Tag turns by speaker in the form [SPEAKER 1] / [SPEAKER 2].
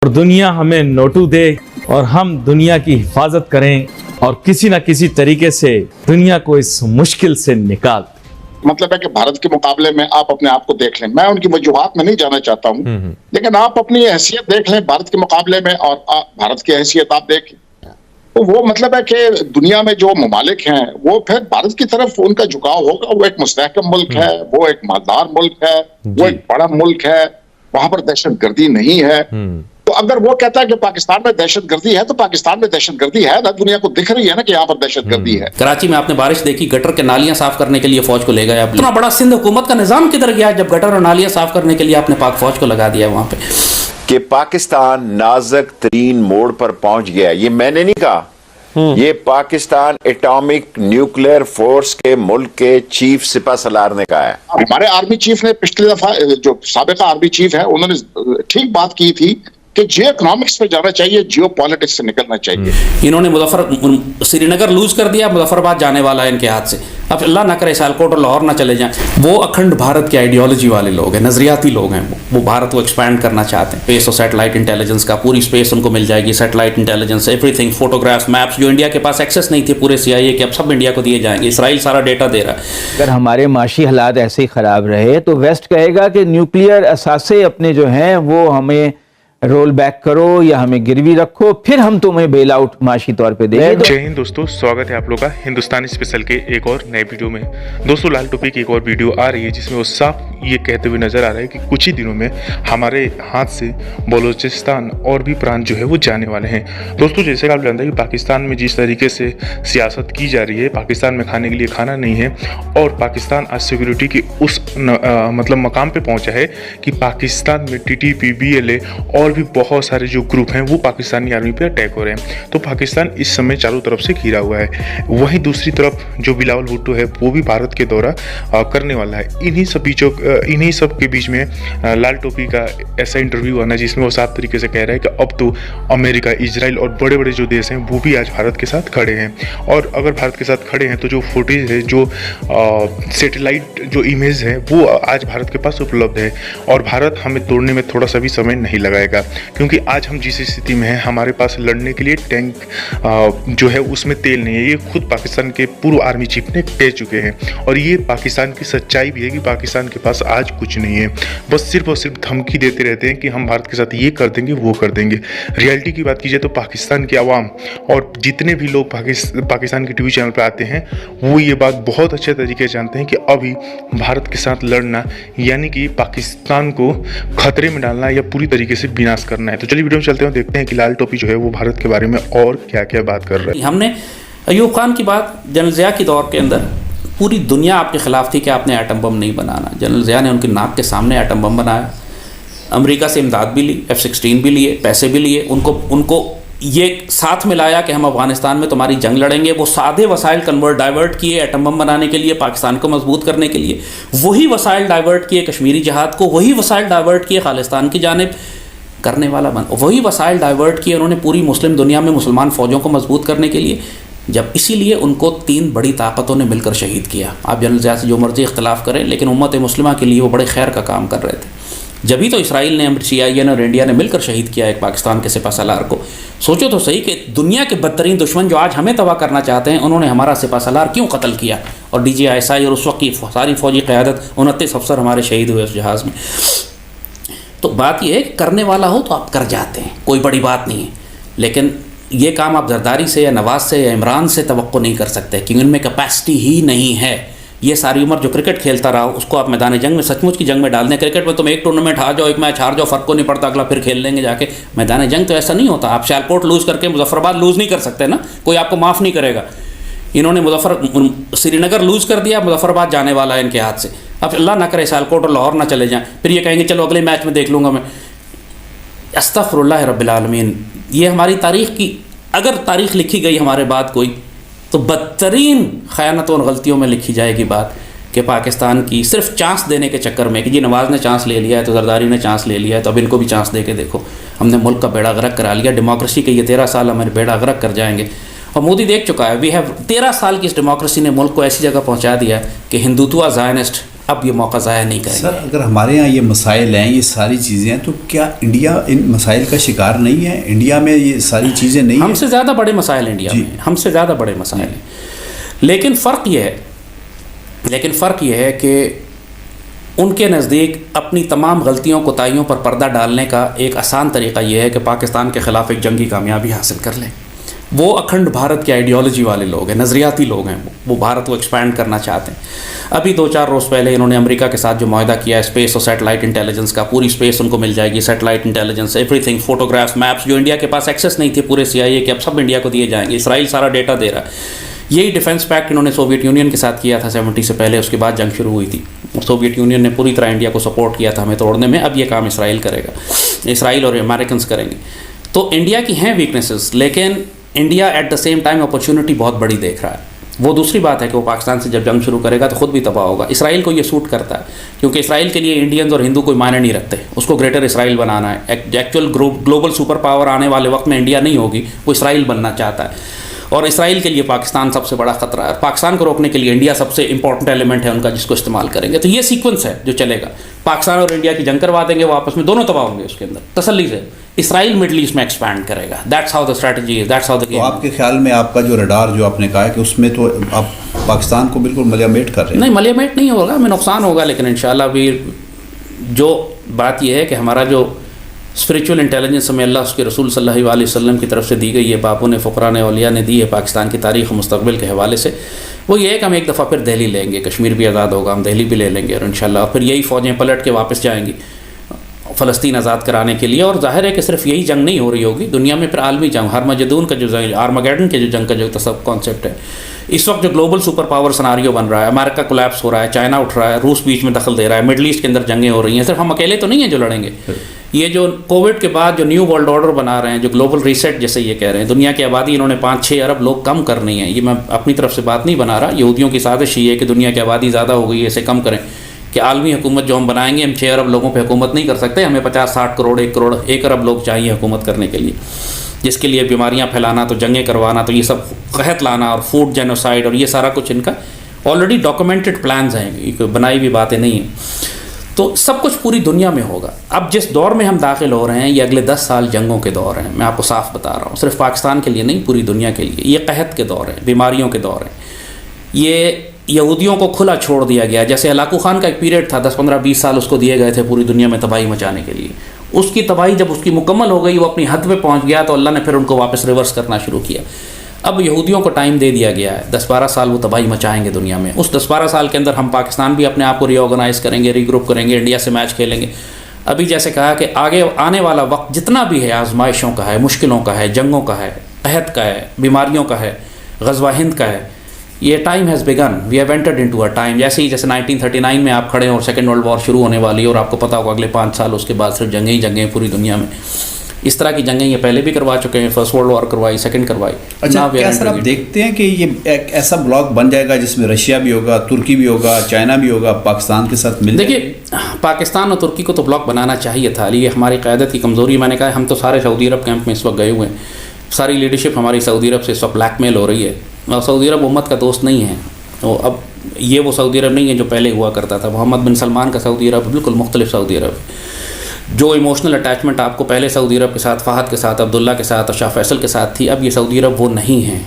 [SPEAKER 1] اور دنیا ہمیں نوٹو دے اور ہم دنیا کی حفاظت کریں اور کسی نہ کسی طریقے سے دنیا کو اس مشکل سے نکال.
[SPEAKER 2] مطلب ہے کہ بھارت کے مقابلے میں آپ اپنے آپ کو دیکھ لیں. میں ان کی وجوہات میں نہیں جانا چاہتا ہوں، لیکن آپ اپنی حیثیت دیکھ لیں بھارت کے مقابلے میں، اور بھارت کی حیثیت آپ دیکھ لیں تو وہ مطلب ہے کہ دنیا میں جو ممالک ہیں وہ پھر بھارت کی طرف ان کا جھکاؤ ہوگا. وہ ایک مستحکم ملک ہے، وہ ایک مالدار ملک ہے، وہ ایک بڑا ملک ہے، وہاں پر دہشت گردی نہیں ہے. تو اگر وہ کہتا ہے کہ پاکستان میں دہشت گردی ہے تو پاکستان میں دہشت گردی ہے نا، دنیا کو دکھ رہی ہے نا کہ یہاں پر دہشت گردی ہے.
[SPEAKER 3] کراچی میں آپ نے بارش دیکھی، گٹر کے نالیاں صاف کرنے کے لیے فوج کو لے گئے. اتنا بڑا سندھ حکومت کا نظام کدھر گیا جب گٹر اور نالیاں صاف کرنے کے لیے آپ نے پاک فوج کو لگا دیا وہاں پہ؟
[SPEAKER 4] کہ پاکستان نازک ترین موڑ پر پہنچ گیا. یہ میں نے نہیں کہا، یہ پاکستان ایٹامک نیوکلیئر فورس کے ملک کے چیف سپہ سالار نے کہا ہے.
[SPEAKER 2] ہمارے آرمی چیف نے پچھلی دفعہ، جو سابقہ آرمی چیف ہے، انہوں نے ٹھیک بات کی تھی کہ جیو اکنامکس پہ جانا چاہیے، جیو پالیٹکس سے نکلنا چاہیے.
[SPEAKER 3] انہوں نے سری نگر لوز کر دیا، مظفر آباد جانے والا ہے ان کے ہاتھ سے. اب اللہ نہ کرے سیالکوٹ اور لاہور نہ چلے جائیں. وہ اکھنڈ بھارت کے آئیڈیالوجی والے لوگ ہیں، نظریاتی لوگ ہیں. وہ بھارت کو ایکسپینڈ کرنا چاہتے ہیں. اسپیس اور سیٹلائٹ انٹیلیجنس کا پوری اسپیس ان کو مل جائے گی. Satellite intelligence, every thing, photographs, maps جو انڈیا کے پاس ایکسیس نہیں تھے پورے CIA کے، اب سب انڈیا کو دیے جائیں گے. اسرائیل سارا ڈیٹا دے رہا ہے.
[SPEAKER 5] اگر ہمارے معاشی حالات ایسے ہی خراب رہے تو ویسٹ کہے گا کہ نیوکلیئر اثاثے اپنے جو ہیں وہ ہمیں رول بیک کرو یا ہمیں گروی رکھو، پھر ہم تمہیں بیل آؤٹ معاشی طور پہ دیں گے.
[SPEAKER 6] جے ہند دوستو، سواگت ہے آپ لوگ کا ہندوستانی اسپیشل کے ایک اور نئے ویڈیو میں. دوستو لال ٹوپی کی ایک اور ویڈیو آ رہی ہے جس میں وہ صاف یہ کہتے ہوئے نظر آ رہا ہے کہ کچھ ہی دنوں میں ہمارے ہاتھ سے بلوچستان اور بھی پرانت جو ہے وہ جانے والے ہیں. دوستو جیسے کہ آپ جانتے ہیں کہ پاکستان میں جس طریقے سے سیاست کی جا رہی ہے، پاکستان میں کھانے کے لیے کھانا نہیں ہے، اور پاکستان آج سیکورٹی کی اس مطلب مقام پہ پہنچا ہے کہ پاکستان میں TTP BLA اور بھی بہت سارے جو گروپ ہیں وہ پاکستانی آرمی پہ اٹیک ہو رہے ہیں. تو پاکستان اس سمے چاروں طرف سے گھرا ہوا ہے. وہیں دوسری طرف جو بلاول بھٹو ہے وہ بھی بھارت کے دورہ کرنے والا ہے. انہی سب کے بیچ میں لال ٹوپی کا ایسا انٹرویو آنا جس میں وہ صاف طریقے سے کہہ رہا ہے کہ اب تو امریکہ، اسرائیل اور بڑے بڑے جو دیش ہیں وہ بھی آج بھارت کے ساتھ کھڑے ہیں. اور اگر بھارت کے ساتھ کھڑے ہیں تو جو فوٹیج ہے، جو سیٹلائٹ جو امیج ہے وہ آج بھارت کے پاس اپلبدھ ہے. اور بھارت ہمیں توڑنے میں تھوڑا سا بھی سمے نہیں لگائے گا، کیونکہ آج ہم جس استھتی میں ہیں ہمارے پاس لڑنے کے لیے ٹینک جو ہے اس میں تیل نہیں ہے. یہ خود پاکستان کے پورو آرمی چیف نے کہہ چکے ہیں، اور یہ پاکستان کی سچائی بھی ہے کہ پاکستان کے پاس آج کچھ نہیں ہے. بس صرف اور صرف دھمکی دیتے رہتے ہیں کہ ہم بھارت کے ساتھ یہ کر دیں گے، وہ کر دیں گے. ریئلٹی کی بات کیجیے تو پاکستان کے عوام اور جتنے بھی لوگ پاکستان کے ٹی وی چینل پہ آتے ہیں وہ یہ بات بہت اچھے طریقے سے جانتے ہیں کہ ابھی بھارت کے ساتھ لڑنا یعنی کہ پاکستان کو خطرے میں ڈالنا یا پوری طریقے سے بناس کرنا ہے. تو چلیے ویڈیو میں چلتے ہیں، دیکھتے ہیں کہ لال ٹوپی جو ہے وہ بھارت کے بارے میں اور کیا کیا بات کر رہا ہے.
[SPEAKER 3] ہم نے ایوب خان کی بات جنرل ضیاء کے دور کے اندر پوری دنیا آپ کے خلاف تھی کہ آپ نے ایٹم بم نہیں بنانا. جنرل ضیاء نے ان کی ناک کے سامنے ایٹم بم بنایا. امریکہ سے امداد بھی لی، F-16 بھی لیے، پیسے بھی لیے. ان کو یہ ساتھ ملایا کہ ہم افغانستان میں تمہاری جنگ لڑیں گے. وہ سادے وسائل ڈائیورٹ کیے ایٹم بم بنانے کے لیے، پاکستان کو مضبوط کرنے کے لیے. وہی وسائل ڈائیورٹ کیے کشمیری جہاد کو، وہی وسائل ڈائیورٹ کیے خالصتان کی جانب کرنے والا وہی وسائل ڈائیورٹ کیے انہوں نے پوری مسلم دنیا میں مسلمان فوجوں کو مضبوط کرنے کے لیے. جب اسی لیے ان کو 3 بڑی طاقتوں نے مل کر شہید کیا. آپ جنرل ضیاء سے جو مرضی اختلاف کریں، لیکن امت مسلمہ کے لیے وہ بڑے خیر کا کام کر رہے تھے. جبھی تو اسرائیل نے، CIA نے اور انڈیا نے مل کر شہید کیا ایک پاکستان کے سپہ سالار کو. سوچو تو صحیح کہ دنیا کے بدترین دشمن جو آج ہمیں تباہ کرنا چاہتے ہیں، انہوں نے ہمارا سپہ سالار کیوں قتل کیا؟ اور DG ISI اور اس وقت کی ساری فوجی قیادت 29 افسر ہمارے شہید ہوئے اس جہاز میں. تو بات یہ ہے کہ کرنے والا ہو تو آپ کر جاتے ہیں، کوئی بڑی بات نہیں ہے. لیکن یہ کام آپ زرداری سے یا نواز سے یا عمران سے توقع نہیں کر سکتے، کیونکہ ان میں کیپیسٹی ہی نہیں ہے. یہ ساری عمر جو کرکٹ کھیلتا رہا اس کو آپ میدان جنگ میں سچ مچ کی جنگ میں ڈال دیں. کرکٹ میں تم ایک ٹورنامنٹ ہار جاؤ، ایک میچ ہار جاؤ، فرق کو نہیں پڑتا، اگلا پھر کھیل لیں گے جا کے. میدان جنگ تو ایسا نہیں ہوتا. آپ سیالکوٹ لوز کر کے مظفر آباد لوز نہیں کر سکتے نا، کوئی آپ کو معاف نہیں کرے گا. انہوں نے سری نگر لوز کر دیا، مظفر آباد جانے والا ہے ان کے ہاتھ سے. اب اللہ نہ کرے سیالکوٹ اور لاہور نہ چلے جائیں، پھر یہ کہیں گے چلو اگلے میچ میں دیکھ لوں گا میں. استغفر اللہ رب العالمین. یہ ہماری تاریخ کی، اگر تاریخ لکھی گئی ہمارے بعد کوئی، تو بدترین خیانتوں اور غلطیوں میں لکھی جائے گی بات کہ پاکستان کی صرف چانس دینے کے چکر میں کہ جی نواز نے چانس لے لیا ہے تو زرداری نے چانس لے لیا ہے تو اب ان کو بھی چانس دے کے دیکھو، ہم نے ملک کا بیڑا غرق کرا لیا. ڈیموکریسی کے یہ 13 سال ہمارے بیڑا غرق کر جائیں گے. اور مودی دیکھ چکا ہے. 13 سال کی اس ڈیموکریسی نے ملک کو ایسی جگہ پہنچا دیا کہ ہندوتوا زائنسٹ اب یہ موقع ضائع نہیں کریں
[SPEAKER 7] سر اگر ہمارے یہاں یہ مسائل ہیں، یہ ساری چیزیں ہیں، تو کیا انڈیا ان مسائل کا شکار نہیں ہے؟ انڈیا میں یہ ساری چیزیں نہیں ہیں؟
[SPEAKER 3] ہم سے زیادہ بڑے مسائل انڈیا میں ہیں، ہم سے زیادہ بڑے مسائل ہیں، لیکن فرق یہ ہے کہ ان کے نزدیک اپنی تمام غلطیوں کوتاہیوں پر پردہ ڈالنے کا ایک آسان طریقہ یہ ہے کہ پاکستان کے خلاف ایک جنگی کامیابی حاصل کر لیں۔ وہ اکھنڈ بھارت کی آئیڈیالوجی والے لوگ ہیں، نظریاتی لوگ ہیں، وہ بھارت کو ایکسپینڈ کرنا چاہتے ہیں۔ ابھی 2-4 روز پہلے انہوں نے امریکہ کے ساتھ جو معاہدہ کیا ہے اسپیس اور سیٹلائٹ انٹیلیجنس کا، پوری اسپیس ان کو مل جائے گی، satellite intelligence, every thing, photographs, maps, جو انڈیا کے پاس ایکسیس نہیں تھے پورے CIA کے، اب سب انڈیا کو دیے جائیں گے۔ اسرائیل سارا ڈیٹا دے رہا ہے۔ یہی ڈیفنس پیکٹ انہوں نے سوویت یونین کے ساتھ کیا تھا 70 سے پہلے، اس کے بعد جنگ شروع ہوئی تھی، سوویت یونین نے پوری طرح انڈیا کو سپورٹ کیا تھا ہمیں توڑنے میں۔ اب یہ کام اسرائیل کرے گا، اسرائیل اور امریکنز کریں گے۔ تو انڈیا کی ہیں ویکنیسز، لیکن India at the same time opportunity بہت بڑی دیکھ رہا ہے۔ وہ دوسری بات ہے کہ وہ پاکستان سے جب جنگ شروع کرے گا تو خود بھی تباہ ہوگا۔ اسرائیل کو یہ سوٹ کرتا ہے کیونکہ اسرائیل کے لیے انڈینز اور ہندو کوئی معنی نہیں رکھتے، اس کو گریٹر اسرائیل بنانا ہے۔ ایکچوئل گلوبل سپر پاور آنے والے وقت میں انڈیا نہیں ہوگی، وہ اسرائیل بننا چاہتا ہے، اور اسرائیل کے لیے پاکستان سب سے بڑا خطرہ ہے۔ پاکستان کو روکنے کے لیے انڈیا سب سے امپورٹنٹ ایلیمنٹ ہے ان کا، جس کو استعمال کریں گے۔ تو یہ سیکوینس ہے جو چلے گا، پاکستان اور انڈیا کی جنگ کروا دیں گے، وہ آپس میں دونوں تباہ ہوں گے اس کے اندر تسلی سے۔ اسرائیل مڈل ایسٹ میں ایکسپینڈ کرے گا، that's how the strategy is, that's how the game.
[SPEAKER 7] تو آپ کے خیال میں آپ کا جو رڈار جو آپ نے کہا ہے کہ اس میں تو آپ پاکستان کو بالکل ملیامیٹ کر رہے ہیں؟
[SPEAKER 3] نہیں، ملیامیٹ نہیں ہوگا، ہمیں نقصان ہوگا، لیکن انشاءاللہ بھی جو بات یہ ہے کہ ہمارا جو اسپریچول انٹیلیجنس ہمیں اللہ اس کے رسول صلی اللہ علیہ وسلم کی طرف سے دی گئی ہے، باپوں نے، فقراء نے، اولیاء نے دی ہے پاکستان کی تاریخ و مستقبل کے حوالے سے، وہ یہ ہے کہ ہم ایک دفعہ پھر دہلی لیں گے، کشمیر بھی آزاد ہوگا، ہم دہلی بھی لے لیں گے، اور انشاءاللہ پھر یہی فوجیں پلٹ کے واپس جائیں گی فلسطین آزاد کرانے کے لیے۔ اور ظاہر ہے کہ صرف یہی جنگ نہیں ہو رہی ہوگی، دنیا میں پھر عالمی جنگ، ہرمجدون کا جو آرمگیڈن کے جو جنگ کا جو سب کانسیپٹ ہے، اس وقت جو گلوبل سپر پاور سناریو بن رہا ہے، امریکہ کولیپس ہو رہا ہے، چائنا اٹھ رہا ہے، روس بیچ میں دخل دے رہا ہے، مڈل ایسٹ کے اندر جنگیں ہو رہی ہیں، صرف ہم اکیلے تو نہیں ہیں جو لڑیں گے۔ یہ جو کووڈ کے بعد جو نیو ورلڈ آرڈر بنا رہے ہیں، جو گلوبل ریسیٹ جیسے یہ کہہ رہے ہیں، دنیا کی آبادی انہوں نے 5-6 ارب لوگ کم کرنی ہے، یہ میں اپنی طرف سے بات نہیں بنا رہا، یہودیوں کی سازش یہ ہے کہ دنیا کی آبادی زیادہ ہو گئی ہے، اسے کم کریں، کہ عالمی حکومت جو ہم بنائیں گے، ہم 6 ارب لوگوں پہ حکومت نہیں کر سکتے، ہمیں 50-60 کروڑ 1 کروڑ 1 ارب لوگ چاہیے حکومت کرنے کے لیے، جس کے لیے بیماریاں پھیلانا، تو جنگیں کروانا، تو یہ سب قحط لانا اور فوڈ جینوسائڈ، اور یہ سارا کچھ ان کا آلریڈی ڈاکومنٹڈ پلانز ہیں، یہ بنائی ہوئی باتیں نہیں ہیں۔ تو سب کچھ پوری دنیا میں ہوگا۔ اب جس دور میں ہم داخل ہو رہے ہیں، یہ اگلے 10 سال جنگوں کے دور ہیں، میں آپ کو صاف بتا رہا ہوں، صرف پاکستان کے لیے نہیں، پوری دنیا کے لیے۔ یہ قحط کے دور ہیں، بیماریوں کے دور ہیں، یہ یہودیوں کو کھلا چھوڑ دیا گیا، جیسے ہلاکو خان کا ایک پیریڈ تھا 10, 15, 20 سال اس کو دیے گئے تھے پوری دنیا میں تباہی مچانے کے لیے۔ اس کی تباہی جب اس کی مکمل ہو گئی، وہ اپنی حد پہ پہنچ گیا، تو اللہ نے پھر ان کو واپس ریورس کرنا شروع کیا۔ اب یہودیوں کو ٹائم دے دیا گیا ہے، 10-12 سال وہ تباہی مچائیں گے دنیا میں۔ اس 10-12 سال کے اندر ہم پاکستان بھی اپنے آپ کو ری آرگنائز کریں گے، ری گروپ کریں گے، انڈیا سے میچ کھیلیں گے۔ ابھی جیسے کہا کہ آگے آنے والا وقت جتنا بھی ہے، آزمائشوں کا ہے، مشکلوں کا ہے، جنگوں کا ہے، قحط کا ہے، بیماریوں کا ہے، غزوہ ہند کا ہے، یہ time has begun, we have entered into a time. جیسے 1939 میں آپ کھڑے ہیں اور سیکنڈ ورلڈ وار شروع ہونے والی ہے، اور آپ کو پتا ہوگا اگلے 5 سال اس کے بعد صرف جنگیں ہی جنگیں پوری دنیا میں۔ اس طرح کی جنگیں یہ پہلے بھی کروا چکے ہیں، فرسٹ ورلڈ وار کروائی، سیکنڈ کروائی۔
[SPEAKER 7] اچھا، کیا سر آپ دیکھتے ہیں کہ یہ ایک ایسا بلاک بن جائے گا جس میں رشیا بھی ہوگا، ترکی بھی ہوگا، چائنا بھی ہوگا، پاکستان کے ساتھ مل؟
[SPEAKER 3] دیکھیے، پاکستان اور ترکی کو تو بلاک بنانا چاہیے تھا، یہ ہماری قیادت کی کمزوری۔ میں نے کہا ہم تو سارے سعودی عرب کیمپ میں اس وقت گئے ہوئے ہیں، ساری لیڈرشپ ہماری سعودی عرب سے اس وقت بلیک میل ہو رہی ہے، اور سعودی عرب امت کا دوست نہیں ہے۔ تو اب یہ وہ سعودی عرب نہیں ہے جو پہلے ہوا کرتا تھا، محمد بن سلمان کا سعودی عرب بالکل مختلف سعودی عرب۔ جو ایموشنل اٹیچمنٹ آپ کو پہلے سعودی عرب کے ساتھ، فہد کے ساتھ، عبداللہ کے ساتھ اور شاہ فیصل کے ساتھ تھی، اب یہ سعودی عرب وہ نہیں ہیں۔